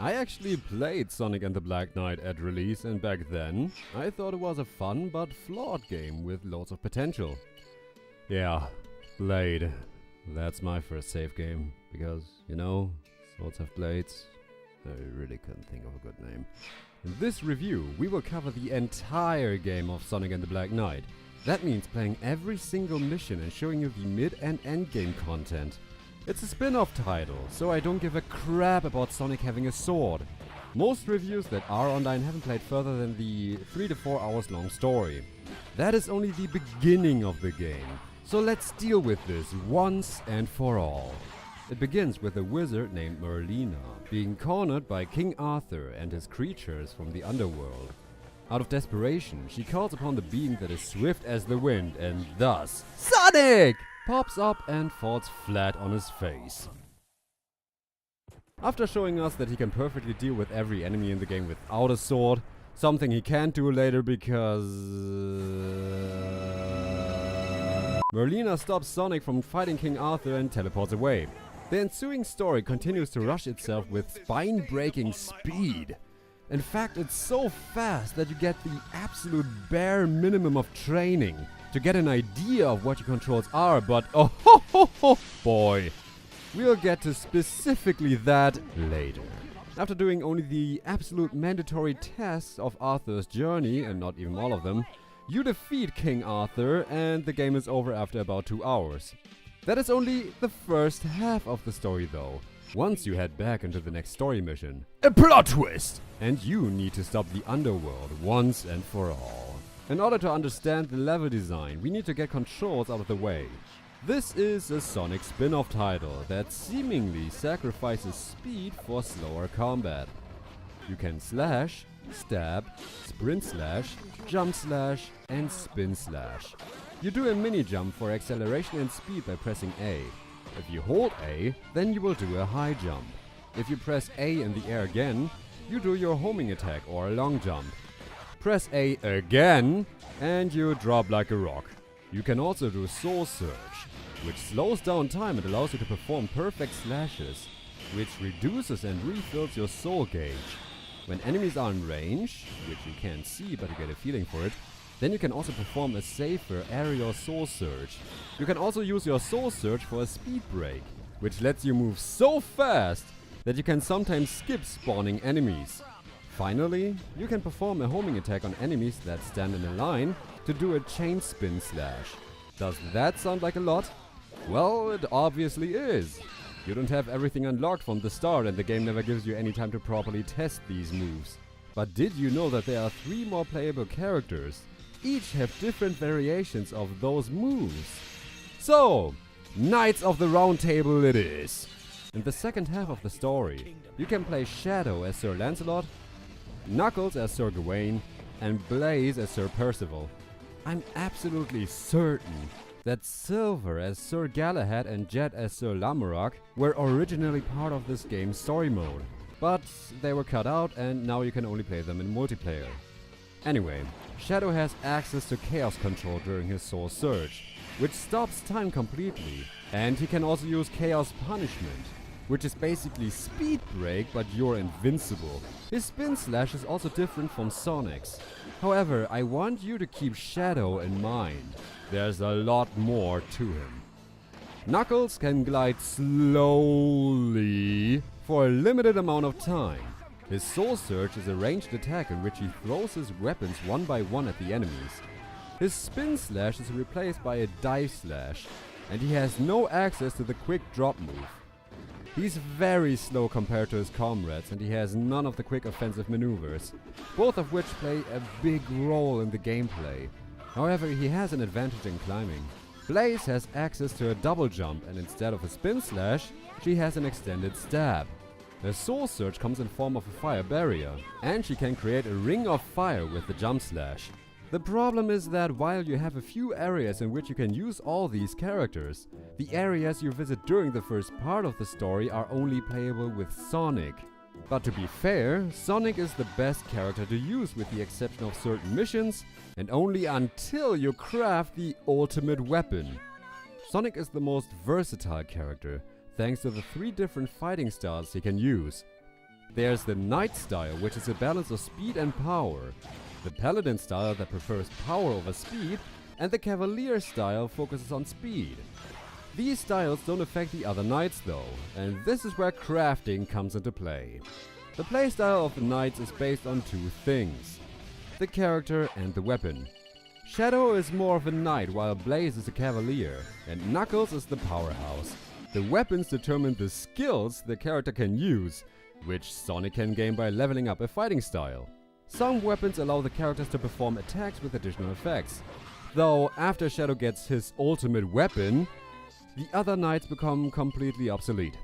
I actually played Sonic and the Black Knight at release, and back then I thought it was a fun but flawed game with loads of potential. Yeah, Blade. That's my first save game, because, you know, swords have blades. I really couldn't think of a good name. In this review, we will cover the entire game of Sonic and the Black Knight. That means playing every single mission and showing you the mid and endgame content. It's a spin-off title, so I don't give a crap about Sonic having a sword. Most reviews that are online haven't played further than the 3 to 4 hours long story. That is only the beginning of the game, so let's deal with this once and for all. It begins with a wizard named Merlina being cornered by King Arthur and his creatures from the underworld. Out of desperation, she calls upon the being that is swift as the wind, and thus, Sonic! Pops up and falls flat on his face. After showing us that he can perfectly deal with every enemy in the game without a sword, something he can't do later because... Merlina stops Sonic from fighting King Arthur and teleports away. The ensuing story continues to rush itself with spine-breaking speed. In fact, it's so fast that you get the absolute bare minimum of training to get an idea of what your controls are, but oh ho ho ho boy, we'll get to specifically that later. After doing only the absolute mandatory tests of Arthur's journey, and not even all of them, you defeat King Arthur and the game is over after about 2 hours. That is only the first half of the story though. Once you head back into the next story mission, a plot twist! And you need to stop the underworld once and for all. In order to understand the level design, we need to get controls out of the way. This is a Sonic spin-off title that seemingly sacrifices speed for slower combat. You can slash, stab, sprint slash, jump slash, and spin slash. You do a mini jump for acceleration and speed by pressing A. If you hold A, then you will do a high jump. If you press A in the air again, you do your homing attack or a long jump. Press A again, and you drop like a rock. You can also do Soul Surge, which slows down time and allows you to perform perfect slashes, which reduces and refills your soul gauge. When enemies are in range, which you can't see but you get a feeling for it, then you can also perform a safer aerial Soul Surge. You can also use your Soul Surge for a speed break, which lets you move so fast that you can sometimes skip spawning enemies. Finally, you can perform a homing attack on enemies that stand in a line to do a chain spin slash. Does that sound like a lot? Well, it obviously is. You don't have everything unlocked from the start and the game never gives you any time to properly test these moves. But did you know that there are 3 more playable characters? Each have different variations of those moves. So, Knights of the Round Table it is. In the second half of the story, you can play Shadow as Sir Lancelot, Knuckles as Sir Gawain, and Blaze as Sir Percival. I'm absolutely certain that Silver as Sir Galahad and Jet as Sir Lamorak were originally part of this game's story mode, but they were cut out and now you can only play them in multiplayer. Anyway, Shadow has access to Chaos Control during his Soul Surge, which stops time completely, and he can also use Chaos Punishment, which is basically Speed Break but you're invincible. His Spin Slash is also different from Sonic's. However, I want you to keep Shadow in mind. There's a lot more to him. Knuckles can glide slowly for a limited amount of time. His Soul Surge is a ranged attack in which he throws his weapons one by one at the enemies. His Spin Slash is replaced by a Dive Slash, and he has no access to the quick drop move. He's very slow compared to his comrades, and he has none of the quick offensive maneuvers, both of which play a big role in the gameplay. However, he has an advantage in climbing. Blaze has access to a double jump, and instead of a Spin Slash, she has an extended stab. Her Soul Surge comes in form of a fire barrier, and she can create a ring of fire with the jump slash. The problem is that while you have a few areas in which you can use all these characters, the areas you visit during the first part of the story are only playable with Sonic. But to be fair, Sonic is the best character to use with the exception of certain missions, and only until you craft the ultimate weapon. Sonic is the most versatile character, thanks to the 3 different fighting styles he can use. There's the Knight style, which is a balance of speed and power, the Paladin style that prefers power over speed, and the Cavalier style focuses on speed. These styles don't affect the other Knights though, and this is where crafting comes into play. The playstyle of the Knights is based on two things: the character and the weapon. Shadow is more of a Knight, while Blaze is a Cavalier, and Knuckles is the powerhouse. The weapons determine the skills the character can use, which Sonic can gain by leveling up a fighting style. Some weapons allow the characters to perform attacks with additional effects, though after Shadow gets his ultimate weapon, the other Knights become completely obsolete.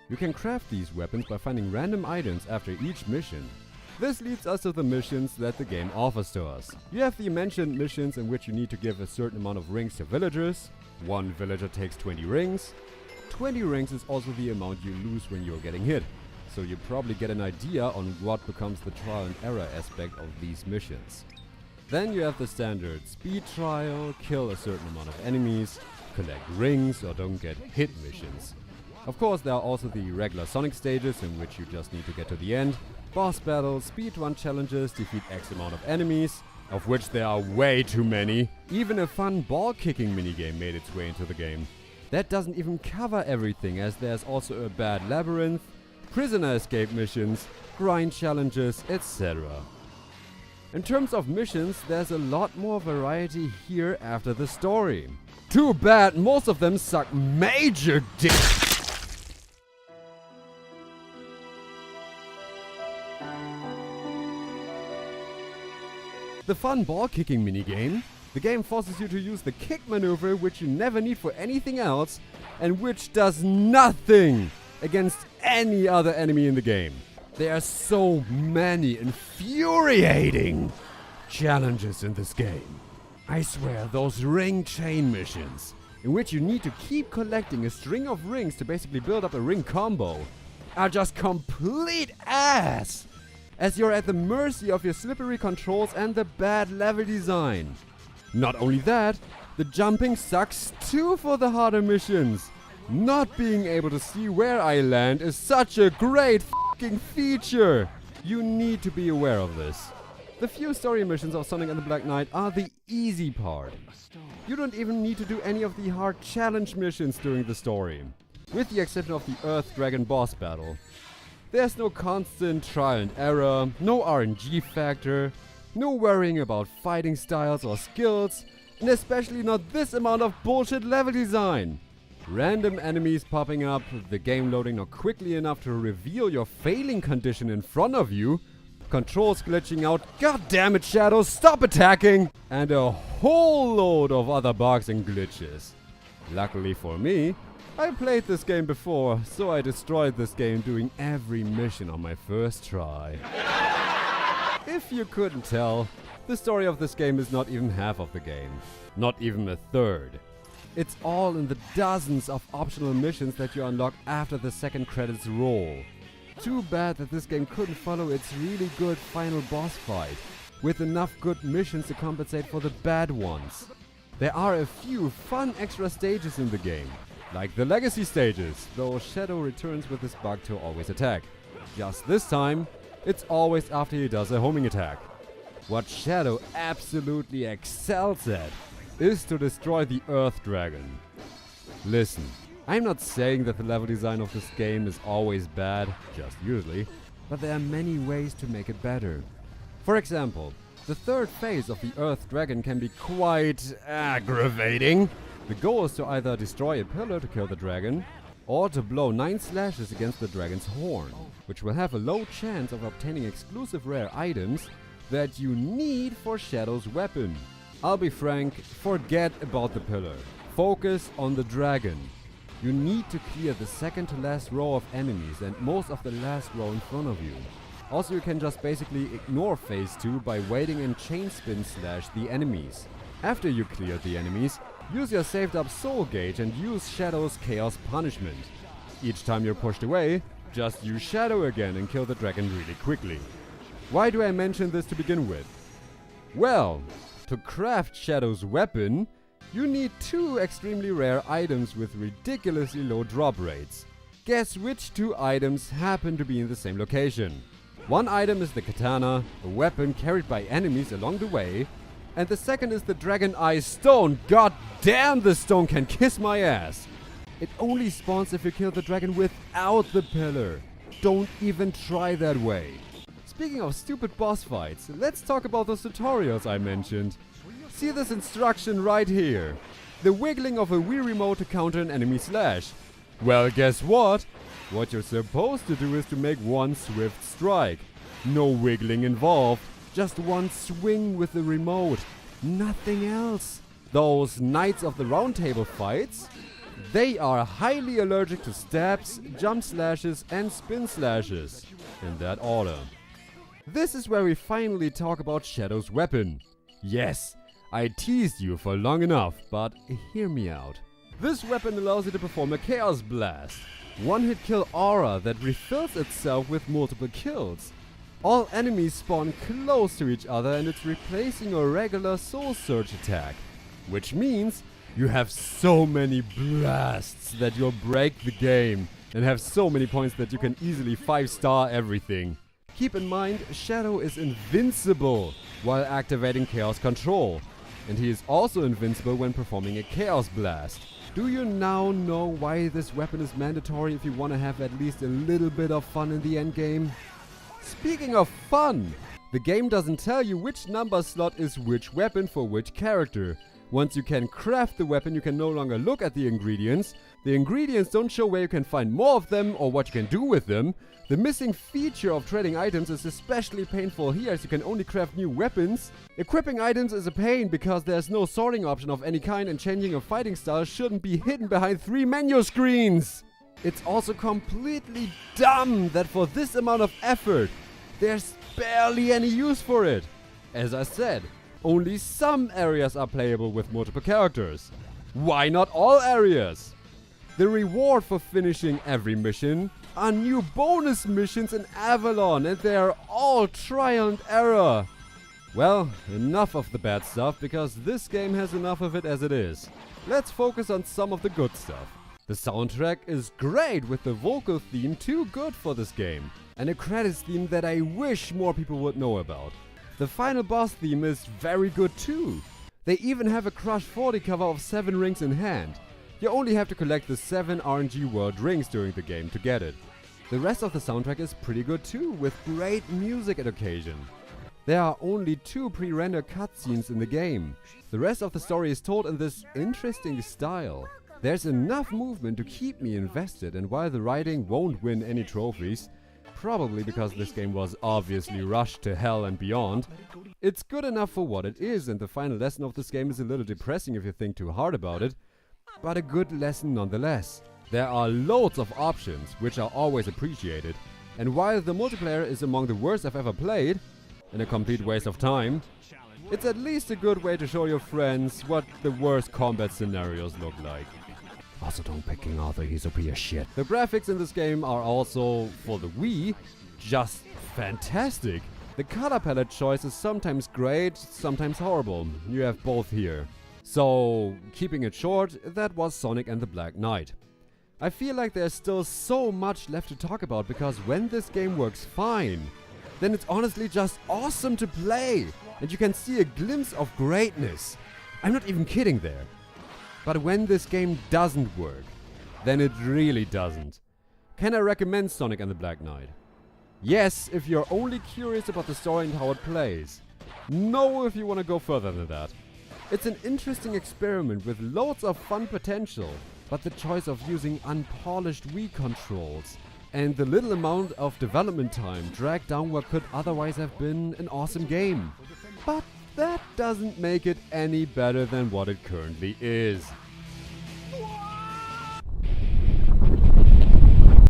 You can craft these weapons by finding random items after each mission. This leads us to the missions that the game offers to us. You have the mentioned missions in which you need to give a certain amount of rings to villagers. One villager takes 20 rings. 20 rings is also the amount you lose when you're getting hit, so you probably get an idea on what becomes the trial and error aspect of these missions. Then you have the standard speed trial, kill a certain amount of enemies, collect rings or don't get hit missions. Of course, there are also the regular Sonic stages in which you just need to get to the end, boss battles, speedrun challenges, defeat X amount of enemies, of which there are way too many. Even a fun ball kicking minigame made its way into the game. That doesn't even cover everything, as there's also a bad labyrinth, prisoner escape missions, grind challenges, etc. In terms of missions, there's a lot more variety here after the story. Too bad most of them suck major dick. The fun ball kicking minigame. The game forces you to use the kick maneuver, which you never need for anything else, and which does nothing against any other enemy in the game. There are so many infuriating challenges in this game. I swear, those ring chain missions, in which you need to keep collecting a string of rings to basically build up a ring combo, are just complete ass, as you're at the mercy of your slippery controls and the bad level design. Not only that, the jumping sucks too for the harder missions. Not being able to see where I land is such a great f***ing feature. You need to be aware of this. The few story missions of Sonic and the Black Knight are the easy part. You don't even need to do any of the hard challenge missions during the story, with the exception of the Earth Dragon boss battle. There's no constant trial and error, no RNG factor, no worrying about fighting styles or skills, and especially not this amount of bullshit level design. Random enemies popping up, the game loading not quickly enough to reveal your failing condition in front of you, controls glitching out, god damn it Shadow, stop attacking, and a whole load of other bugs and glitches. Luckily for me, I played this game before, so I destroyed this game doing every mission on my first try. If you couldn't tell, the story of this game is not even half of the game, not even a third. It's all in the dozens of optional missions that you unlock after the second credits roll. Too bad that this game couldn't follow its really good final boss fight, with enough good missions to compensate for the bad ones. There are a few fun extra stages in the game, like the legacy stages, though Shadow returns with his bug to always attack. Just this time, it's always after he does a homing attack. What Shadow absolutely excels at is to destroy the Earth Dragon. Listen, I'm not saying that the level design of this game is always bad, just usually, but there are many ways to make it better. For example, the third phase of the Earth Dragon can be quite aggravating. The goal is to either destroy a pillar to kill the dragon, or to blow 9 slashes against the dragon's horn, which will have a low chance of obtaining exclusive rare items that you need for Shadow's weapon. I'll be frank, forget about the pillar. Focus on the dragon. You need to clear the second to last row of enemies and most of the last row in front of you. Also, you can just basically ignore phase 2 by waiting and chain spin slash the enemies. After you clear the enemies, use your saved up soul gauge and use Shadow's chaos punishment. Each time you're pushed away, just use Shadow again and kill the dragon really quickly. Why do I mention this to begin with? Well, to craft Shadow's weapon, you need 2 extremely rare items with ridiculously low drop rates. Guess which two items happen to be in the same location. One item is the katana, a weapon carried by enemies along the way, and the second is the Dragon Eye Stone. God damn, the stone can kiss my ass! It only spawns if you kill the dragon without the pillar. Don't even try that way. Speaking of stupid boss fights, let's talk about those tutorials I mentioned. See this instruction right here. The wiggling of a Wii remote to counter an enemy slash. Well, guess what? What you're supposed to do is to make one swift strike. No wiggling involved, just one swing with the remote. Nothing else. Those Knights of the Round Table fights, they are highly allergic to stabs, jump slashes and spin slashes. In that order. This is where we finally talk about Shadow's weapon. Yes, I teased you for long enough, but hear me out. This weapon allows you to perform a Chaos Blast. One-hit kill aura that refills itself with multiple kills. All enemies spawn close to each other and it's replacing a regular Soul Surge attack. Which means you have so many blasts that you'll break the game and have so many points that you can easily 5-star everything. Keep in mind, Shadow is invincible while activating Chaos Control. And he is also invincible when performing a Chaos Blast. Do you now know why this weapon is mandatory if you want to have at least a little bit of fun in the endgame? Speaking of fun, the game doesn't tell you which number slot is which weapon for which character. Once you can craft the weapon, you can no longer look at the ingredients. The ingredients don't show where you can find more of them or what you can do with them. The missing feature of trading items is especially painful here as you can only craft new weapons. Equipping items is a pain because there's no sorting option of any kind and changing a fighting style shouldn't be hidden behind 3 menu screens. It's also completely dumb that for this amount of effort, there's barely any use for it. As I said, only some areas are playable with multiple characters. Why not all areas? The reward for finishing every mission are new bonus missions in Avalon, and they are all trial and error. Well, enough of the bad stuff, because this game has enough of it as it is. Let's focus on some of the good stuff. The soundtrack is great, with the vocal theme too good for this game, and a credits theme that I wish more people would know about. The final boss theme is very good too. They even have a Crush 40 cover of 7 rings in hand. You only have to collect the 7 RNG World rings during the game to get it. The rest of the soundtrack is pretty good too, with great music at occasion. There are only 2 pre-rendered cutscenes in the game. The rest of the story is told in this interesting style. There's enough movement to keep me invested, and while the writing won't win any trophies, probably because this game was obviously rushed to hell and beyond, it's good enough for what it is, and the final lesson of this game is a little depressing if you think too hard about it, but a good lesson nonetheless. There are loads of options, which are always appreciated, and while the multiplayer is among the worst I've ever played, and a complete waste of time, it's at least a good way to show your friends what the worst combat scenarios look like. Also, don't pick King Arthur, he's a piece of shit. The graphics in this game are also, for the Wii, just fantastic. The color palette choice is sometimes great, sometimes horrible. You have both here. So, keeping it short, that was Sonic and the Black Knight. I feel like there's still so much left to talk about, because when this game works fine, then it's honestly just awesome to play, and you can see a glimpse of greatness. I'm not even kidding there. But when this game doesn't work, then it really doesn't. Can I recommend Sonic and the Black Knight? Yes, if you're only curious about the story and how it plays. No, if you want to go further than that. It's an interesting experiment with loads of fun potential, but the choice of using unpolished Wii controls and the little amount of development time dragged down what could otherwise have been an awesome game. But that doesn't make it any better than what it currently is.